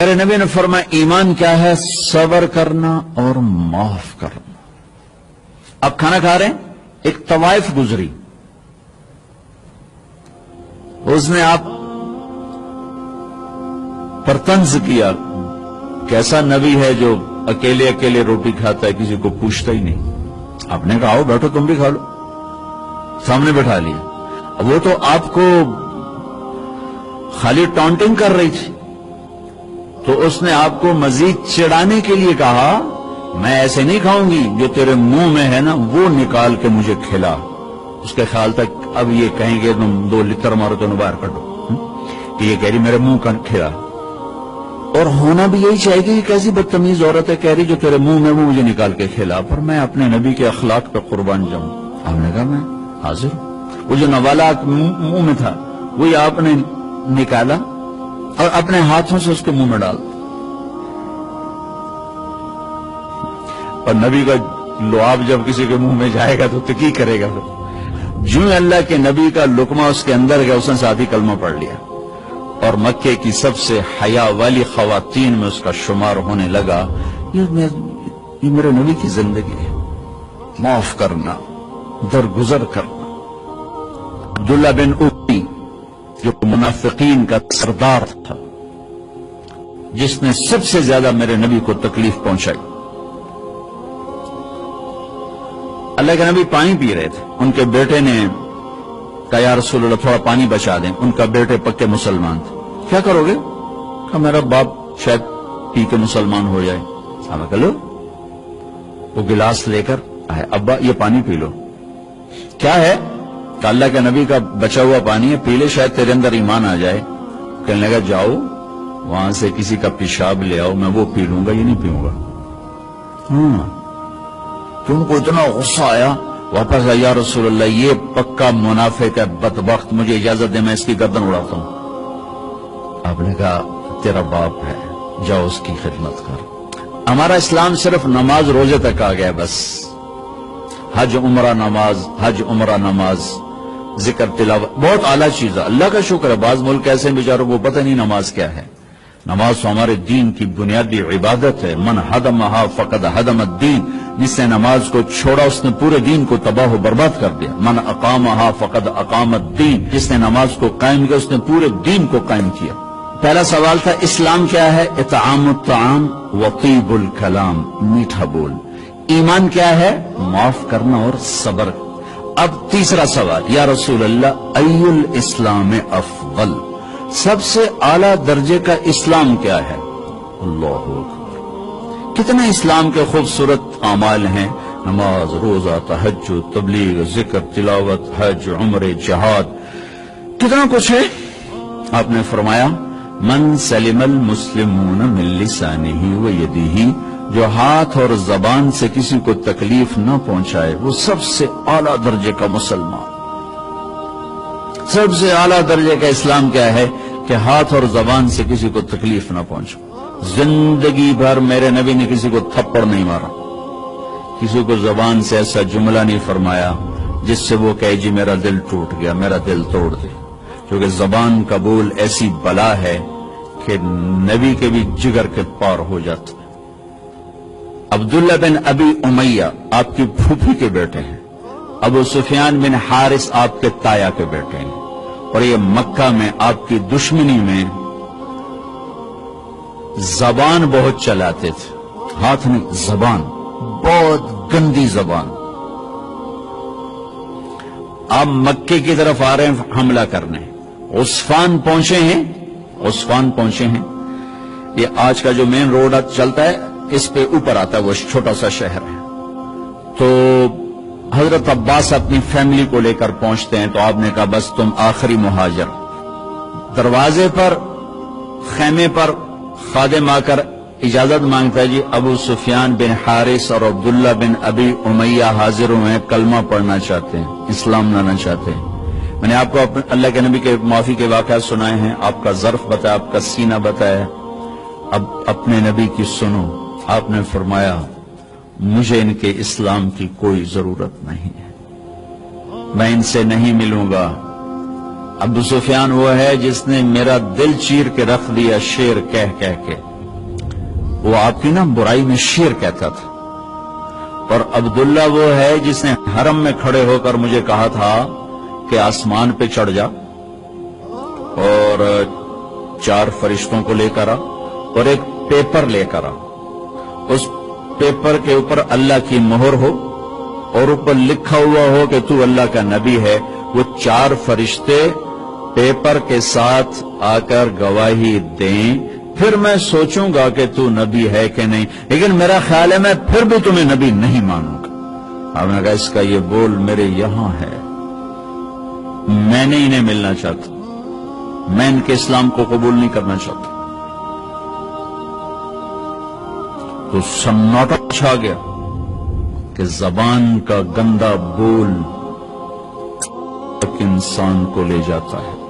میرے نبی نے فرمایا ایمان کیا ہے؟ صبر کرنا اور معاف کرنا۔ اب کھانا کھا رہے ہیں، ایک طوائف گزری، اس نے آپ پر طنز کیا، کیسا نبی ہے جو اکیلے اکیلے روٹی کھاتا ہے، کسی کو پوچھتا ہی نہیں۔ آپ نے کہا آؤ بیٹھو تم بھی کھا لو، سامنے بٹھا لیا۔ وہ تو آپ کو خالی ٹانٹنگ کر رہی تھی، تو اس نے آپ کو مزید چڑھانے کے لیے کہا میں ایسے نہیں کھاؤں گی، جو تیرے منہ میں ہے نا وہ نکال کے مجھے کھلا۔ اس کے خیال تک اب یہ کہیں گے تم 2 لتر مارو تو باہر کر دو، کہ یہ کہہ رہی میرے منہ کا کھلا۔ اور ہونا بھی یہی چاہیے کہ کیسی بدتمیز عورت ہے، کہہ رہی جو تیرے منہ میں وہ مجھے نکال کے کھلا۔ پر میں اپنے نبی کے اخلاق پہ قربان جاؤں۔ آپ نے کہا میں حاضر ہوں۔ وہ جو نوالا منہ میں تھا وہی آپ نے نکالا اور اپنے ہاتھوں سے اس کے منہ میں ڈال۔ اور نبی کا لعاب جب کسی کے منہ میں جائے گا تو کی کرے گا؟ جو اللہ کے نبی کا لقمہ اس کے اندر گیا، اس نے ساتھ ہی کلمہ پڑھ لیا، اور مکے کی سب سے حیا والی خواتین میں اس کا شمار ہونے لگا۔ یہ میرے نبی کی زندگی ہے، معاف کرنا، درگزر کرنا۔ عبداللہ بن ابی جو منافقین کا سردار تھا، جس نے سب سے زیادہ میرے نبی کو تکلیف پہنچائی۔ اللہ کے نبی پانی پی رہے تھے، ان کے بیٹے نے کہا یا رسول اللہ تھوڑا پانی بچا دیں۔ ان کا بیٹے پکے مسلمان تھے۔ کیا کرو گے؟ کہا میرا باپ شاید پی کے مسلمان ہو جائے۔ کہا لو، وہ گلاس لے کر آئے، ابا یہ پانی پی لو۔ کیا ہے؟ کہ اللہ کے نبی کا بچا ہوا پانی ہے، پی لے شاید تیرے اندر ایمان آ جائے۔ کہنے لگا جاؤ وہاں سے کسی کا پیشاب لے آؤ، میں وہ پی لوں گا، یہ نہیں پیوں گا۔ تو ان کو اتنا غصہ آیا، واپس آیا یا رسول اللہ یہ پکا منافق ہے، بدبخت، مجھے اجازت دے میں اس کی گردن اڑاتا ہوں۔ آپ نے کہا تیرا باپ ہے، جاؤ اس کی خدمت کر۔ ہمارا اسلام صرف نماز روزے تک آ گیا، بس حج عمرہ نماز، حج عمرہ نماز، ذکر تلاوت بہت اعلیٰ چیز ہے، اللہ کا شکر ہے۔ بعض ملک ایسے ہیں بیچاروں کو پتہ نہیں نماز کیا ہے۔ نماز تو ہمارے دین کی بنیادی عبادت ہے۔ من ہدمہا فقد ہدم الدین، جس نے نماز کو چھوڑا اس نے پورے دین کو تباہ و برباد کر دیا۔ من اقامہا فقد اقام الدین، جس نے نماز کو قائم کیا اس نے پورے دین کو قائم کیا۔ پہلا سوال تھا اسلام کیا ہے؟ اطعام الطعام وطیب الکلام، میٹھا بول۔ ایمان کیا ہے؟ معاف کرنا اور صبر۔ اب تیسرا سوال، یا رسول اللہ ای الاسلام افضل، سب سے اعلیٰ درجے کا اسلام کیا ہے؟ اللہ اکبر، کتنے اسلام کے خوبصورت اعمال ہیں، نماز، روزہ، تہجد، تبلیغ، ذکر، تلاوت، حج، عمرے، جہاد، کتنا کچھ ہے۔ آپ نے فرمایا من سلم المسلمون من لسانہ و یدہ، جو ہاتھ اور زبان سے کسی کو تکلیف نہ پہنچائے وہ سب سے اعلیٰ درجے کا مسلمان۔ سب سے اعلیٰ درجے کا اسلام کیا ہے؟ کہ ہاتھ اور زبان سے کسی کو تکلیف نہ پہنچے۔ زندگی بھر میرے نبی نے کسی کو تھپڑ نہیں مارا، کسی کو زبان سے ایسا جملہ نہیں فرمایا جس سے وہ کہے جی میرا دل ٹوٹ گیا، میرا دل توڑ دے، کیونکہ زبان کا بول ایسی بلا ہے کہ نبی کے بھی جگر کے پار ہو جاتا۔ عبداللہ بن ابی امیہ آپ کی پھوپھی کے بیٹے ہیں، ابو سفیان بن حارث آپ کے تایا کے بیٹے ہیں، اور یہ مکہ میں آپ کی دشمنی میں زبان بہت چلاتے تھے، ہاتھ نہیں، زبان، بہت گندی زبان۔ آپ مکے کی طرف آ رہے ہیں حملہ کرنے، عسفان پہنچے ہیں، یہ آج کا جو مین روڈ چلتا ہے اس پہ اوپر آتا ہے، وہ چھوٹا سا شہر ہے۔ تو حضرت عباس اپنی فیملی کو لے کر پہنچتے ہیں، تو آپ نے کہا بس تم آخری مہاجر۔ دروازے پر، خیمے پر خادم آ کر اجازت مانگتا ہے، جی ابو سفیان بن حارث اور عبداللہ بن ابی امیہ حاضر ہوئے، کلمہ پڑھنا چاہتے ہیں، اسلام لانا چاہتے ہیں۔ میں نے آپ کو اللہ کے نبی کے معافی کے واقعات سنائے ہیں، آپ کا ظرف بتایا، آپ کا سینہ بتایا، اب اپنے نبی کی سنو۔ آپ نے فرمایا مجھے ان کے اسلام کی کوئی ضرورت نہیں ہے، میں ان سے نہیں ملوں گا۔ ابو سفیان وہ ہے جس نے میرا دل چیر کے رکھ دیا شعر کہہ کہہ کے، وہ آپ کی نا برائی میں شیر کہتا تھا، اور عبداللہ وہ ہے جس نے حرم میں کھڑے ہو کر مجھے کہا تھا کہ آسمان پہ چڑھ جا اور 4 فرشتوں کو لے کر آ اور ایک پیپر لے کر آ، اس پیپر کے اوپر اللہ کی مہر ہو اور اوپر لکھا ہوا ہو کہ تو اللہ کا نبی ہے۔ وہ 4 فرشتے پیپر کے ساتھ آ کر گواہی دیں، پھر میں سوچوں گا کہ تو نبی ہے کہ نہیں، لیکن میرا خیال ہے میں پھر بھی تمہیں نبی نہیں مانوں گا۔ آپ نے کہا اس کا یہ بول میرے یہاں ہے، میں نے انہیں ملنا چاہتا، میں ان کے اسلام کو قبول نہیں کرنا چاہتا۔ تو سناٹا چھا گیا کہ زبان کا گندا بول ایک انسان کو لے جاتا ہے۔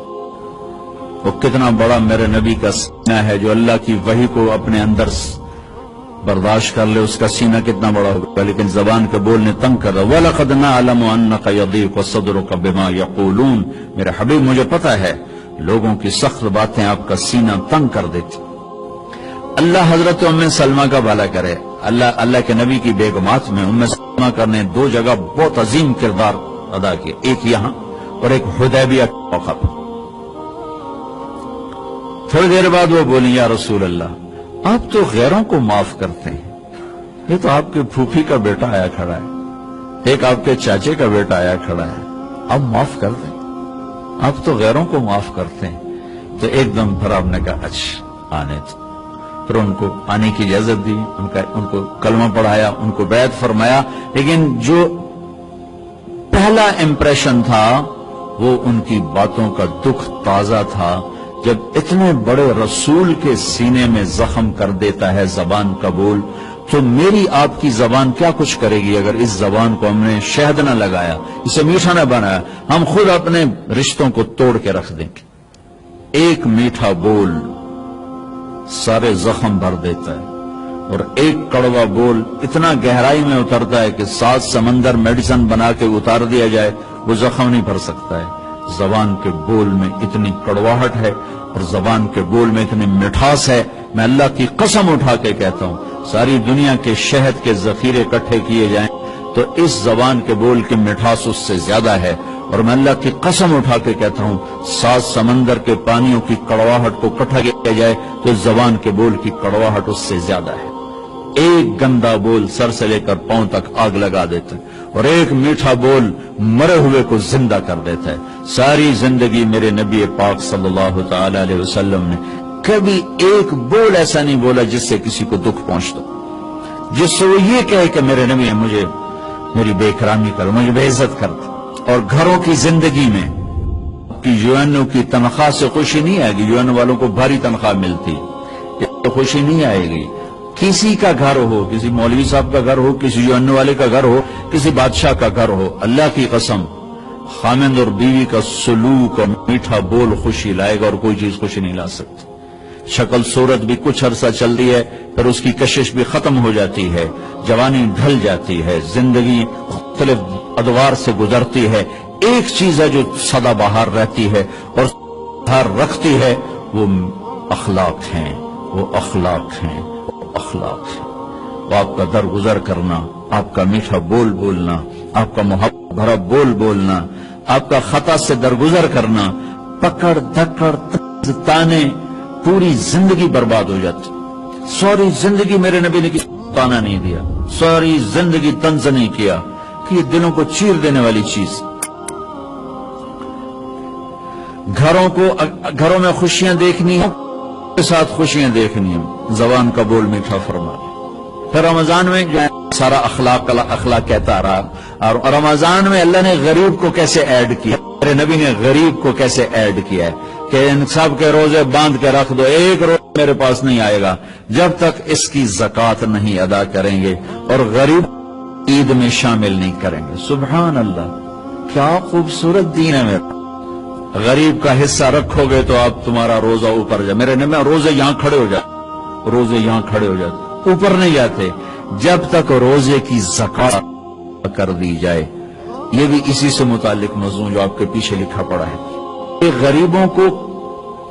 وہ کتنا بڑا میرے نبی کا سینہ ہے جو اللہ کی وحی کو اپنے اندر برداشت کر لے، اس کا سینہ کتنا بڑا ہوگا، لیکن زبان کے بول نے تنگ کر رہا۔ وَلَقَدْ نَعْلَمُ أَنَّكَ يَضِيقُ صَدْرُكَ بِمَا يَقُولُونَ، میرے حبیب مجھے پتا ہے لوگوں کی سخت باتیں آپ کا سینہ تنگ کر دیتی۔ اللہ حضرت ام سلمہ کا بھلا کرے، اللہ کے نبی کی بیگمات میں ام سلمہ کا نے 2 جگہ بہت عظیم کردار ادا کیا، ایک یہاں اور ایک حدیبیہ کے موقع پر۔ تھوڑی دیر بعد وہ بولی یا رسول اللہ آپ تو غیروں کو معاف کرتے ہیں، یہ تو آپ کے پھوپھی کا بیٹا آیا کھڑا ہے، ایک آپ کے چاچے کا بیٹا آیا کھڑا ہے، آپ معاف کر دیں، آپ تو غیروں کو معاف کرتے ہیں۔ تو ایک دم پھر آپ نے کہا اچھا آنے تو، پھر ان کو آنے کی اجازت دی، ان کو کلمہ پڑھایا، ان کو بیعت فرمایا، لیکن جو پہلا امپریشن تھا وہ ان کی باتوں کا دکھ تازہ تھا۔ جب اتنے بڑے رسول کے سینے میں زخم کر دیتا ہے زبان کا بول، تو میری آپ کی زبان کیا کچھ کرے گی اگر اس زبان کو ہم نے شہد نہ لگایا، اسے میٹھا نہ بنایا، ہم خود اپنے رشتوں کو توڑ کے رکھ دیں گے۔ ایک میٹھا بول سارے زخم بھر دیتا ہے، اور ایک کڑوا بول اتنا گہرائی میں اترتا ہے کہ 7 سمندر میڈیسن بنا کے اتار دیا جائے وہ زخم نہیں بھر سکتا ہے۔ زبان کے بول میں اتنی کڑواہٹ ہے اور زبان کے بول میں اتنی مٹھاس ہے، میں اللہ کی قسم اٹھا کے کہتا ہوں ساری دنیا کے شہد کے ذخیرے اکٹھے کیے جائیں تو اس زبان کے بول کی مٹھاس اس سے زیادہ ہے، اور میں اللہ کی قسم اٹھا کے کہتا ہوں 7 سمندر کے پانیوں کی کڑواہٹ کو اکٹھا کیا جائے تو اس زبان کے بول کی کڑواہٹ اس سے زیادہ ہے۔ ایک گندا بول سر سے لے کر پاؤں تک آگ لگا دیتا ہے، اور ایک میٹھا بول مرے ہوئے کو زندہ کر دیتا ہے۔ ساری زندگی میرے نبی پاک صلی اللہ تعالی علیہ وسلم نے کبھی ایک بول ایسا نہیں بولا جس سے کسی کو دکھ پہنچتا، جس سے وہ یہ کہے کہ میرے نبی نے مجھے میری بے اکرامی کر، مجھے بے عزت کر۔ اور گھروں کی زندگی میں کی یو این او کی تنخواہ سے خوشی نہیں آئے گی، یو این او والوں کو بھاری تنخواہ ملتی، تو خوشی نہیں آئے گی۔ کسی کا گھر ہو، کسی مولوی صاحب کا گھر ہو، کسی یو این او والے کا گھر ہو، کسی بادشاہ کا گھر ہو، اللہ کی قسم خامند اور بیوی کا سلوک اور میٹھا بول خوشی لائے گا، اور کوئی چیز خوشی نہیں لا سکتی۔ شکل صورت بھی کچھ عرصہ چلتی ہے پھر اس کی کشش بھی ختم ہو جاتی ہے، جوانی ڈھل جاتی ہے، زندگی مختلف ادوار سے گزرتی ہے۔ ایک چیز ہے جو سدا بہار رہتی ہے اور بہار رکھتی ہے، وہ اخلاق ہیں، وہ اخلاق ہیں، وہ اخلاق ہیں۔ وہ آپ کا درگزر کرنا، آپ کا میٹھا بول بولنا، آپ کا محبت بھرا بول بولنا، آپ کا خطا سے درگزر کرنا، پکڑ دھکڑ تانے، پوری زندگی برباد ہو جاتی۔ ساری زندگی میرے نبی نے کسی کو تانا نہیں دیا، ساری زندگی طنز نہیں کیا، کہ یہ دلوں کو چیر دینے والی چیز۔ گھروں میں خوشیاں دیکھنی ہیں، کے ساتھ خوشیاں دیکھنی ہیں، زبان کا بول میٹھا فرما لے۔ پھر رمضان میں جو سارا اخلاق کہتا رہا، اور رمضان میں اللہ نے غریب کو کیسے ایڈ کیا، میرے نبی نے غریب کو کیسے ایڈ کیا ہے کہ ان سب کے روزے باندھ کے رکھ دو، ایک روز میرے پاس نہیں آئے گا جب تک اس کی زکوٰۃ نہیں ادا کریں گے، اور غریب عید میں شامل نہیں کریں گے۔ سبحان اللہ، کیا خوبصورت دین ہے میرا۔ غریب کا حصہ رکھو گے تو آپ تمہارا روزہ اوپر جائے۔ میرے نبی روزے یہاں کھڑے ہو جاتے، روزے یہاں کھڑے ہو جاتے، اوپر نہیں جاتے جب تک روزے کی زکوٰۃ کر دی جائے۔ یہ بھی اسی سے متعلق موضوع جو آپ کے پیچھے لکھا پڑا ہے کہ غریبوں کو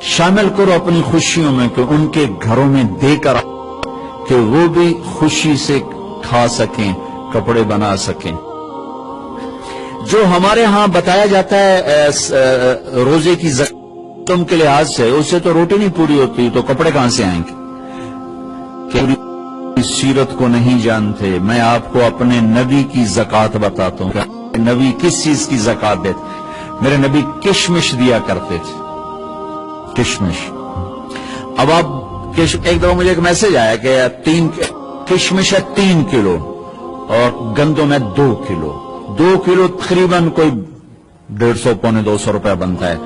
شامل کرو اپنی خوشیوں میں، کہ ان کے گھروں میں دے کر کہ وہ بھی خوشی سے کھا سکیں، کپڑے بنا سکیں۔ جو ہمارے ہاں بتایا جاتا ہے روزے کی زکات کے لحاظ سے، اس سے تو روٹی نہیں پوری ہوتی، تو کپڑے کہاں سے آئیں گے؟ کہ سیرت کو نہیں جانتے۔ میں آپ کو اپنے نبی کی زکات بتاتا ہوں کہ نبی کس چیز کی زکات دیتے۔ میرے نبی کشمش دیا کرتے تھے، کشمش۔ اب آپ ایک دفعہ مجھے ایک میسج آیا کہ کشمش ہے 3 کلو اور گندم ہے 2 کلو، 2 کلو تقریباً کوئی 150 پونے 200 روپے بنتا ہے،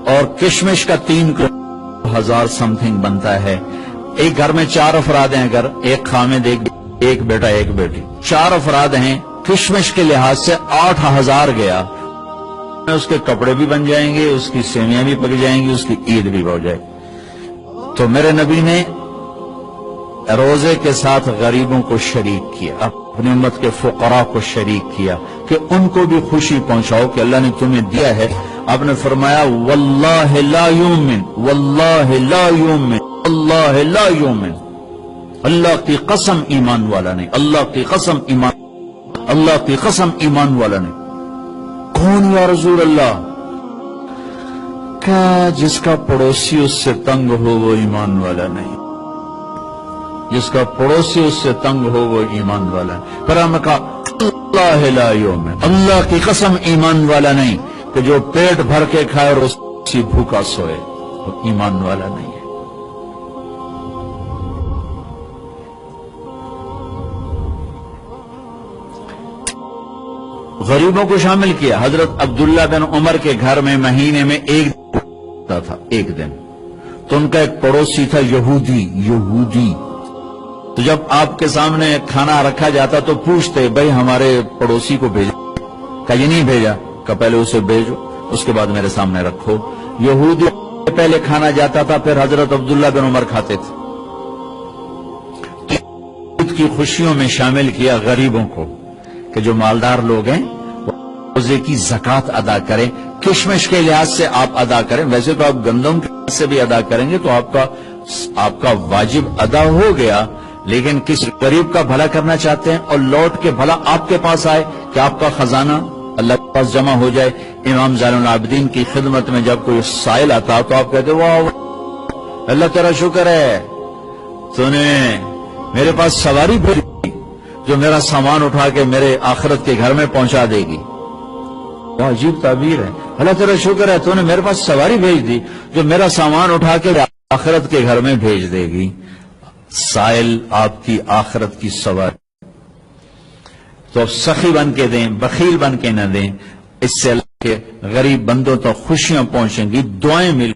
اور کشمش کا 3 کلو 1000 سم تھنگ بنتا ہے۔ ایک گھر میں 4 افراد ہیں، اگر ایک خامد، ایک بیٹا ایک بیٹی، 4 افراد ہیں، کشمش کے لحاظ سے 8000 گیا۔ اس کے کپڑے بھی بن جائیں گے، اس کی سیویاں بھی پک جائیں گی، اس کی عید بھی ہو جائے۔ تو میرے نبی نے روزے کے ساتھ غریبوں کو شریک کیا، اپنی امت کے فقراء کو شریک کیا کہ ان کو بھی خوشی پہنچاؤ کہ اللہ نے تمہیں دیا ہے۔ آپ نے فرمایا واللہ لا یؤمن، واللہ لا یؤمن، واللہ لا یؤمن، اللہ کی قسم ایمان والا نہیں، اللہ کی قسم ایمان، اللہ کی قسم ایمان والا نہیں۔ کون یا رسول اللہ؟ کہ جس کا پڑوسی اس سے تنگ ہو وہ ایمان والا نہیں، جس کا پڑوسی اس سے تنگ ہو وہ ایمان والا ہے۔ پھر ہم نے کہا اللہ لا یؤمن، اللہ کی قسم ایمان والا نہیں، کہ جو پیٹ بھر کے کھائے اور اسی بھوکا سوئے وہ ایمان والا نہیں ہے۔ غریبوں کو شامل کیا۔ حضرت عبداللہ بن عمر کے گھر میں مہینے میں ایک دن تو ان کا ایک پڑوسی تھا یہودی۔ تو جب آپ کے سامنے کھانا رکھا جاتا تو پوچھتے بھائی ہمارے پڑوسی کو بھیجا؟ کہ یہ نہیں بھیجا، کہ پہلے اسے بھیجو، اس کے بعد میرے سامنے رکھو۔ یہودی پہلے کھانا جاتا تھا، پھر حضرت عبداللہ بن عمر کھاتے تھے۔ عید کی خوشیوں میں شامل کیا غریبوں کو کہ جو مالدار لوگ ہیں روزے کی زکات ادا کریں۔ کشمش کے لحاظ سے آپ ادا کریں، ویسے تو آپ گندم کے لحاظ سے بھی ادا کریں گے تو آپ کا واجب ادا ہو گیا، لیکن کس غریب کا بھلا کرنا چاہتے ہیں اور لوٹ کے بھلا آپ کے پاس آئے کہ آپ کا خزانہ اللہ کے پاس جمع ہو جائے۔ امام زین العابدین کی خدمت میں جب کوئی سائل آتا تو آپ کہتے واہ اللہ تیرا شکر ہے، تو نے میرے پاس سواری بھیجی جو میرا سامان اٹھا کے میرے آخرت کے گھر میں پہنچا دے گی۔ کیا عجیب تعبیر ہے، اللہ تیرا شکر ہے تو نے میرے پاس سواری بھیج دی جو میرا سامان اٹھا کے آخرت کے گھر میں بھیج دے گی۔ سائل آپ کی آخرت کی سواری، تو اب سخی بن کے دیں، بخیل بن کے نہ دیں، اس سے اللہ کے غریب بندوں تک خوشیاں پہنچیں گی، دعائیں مل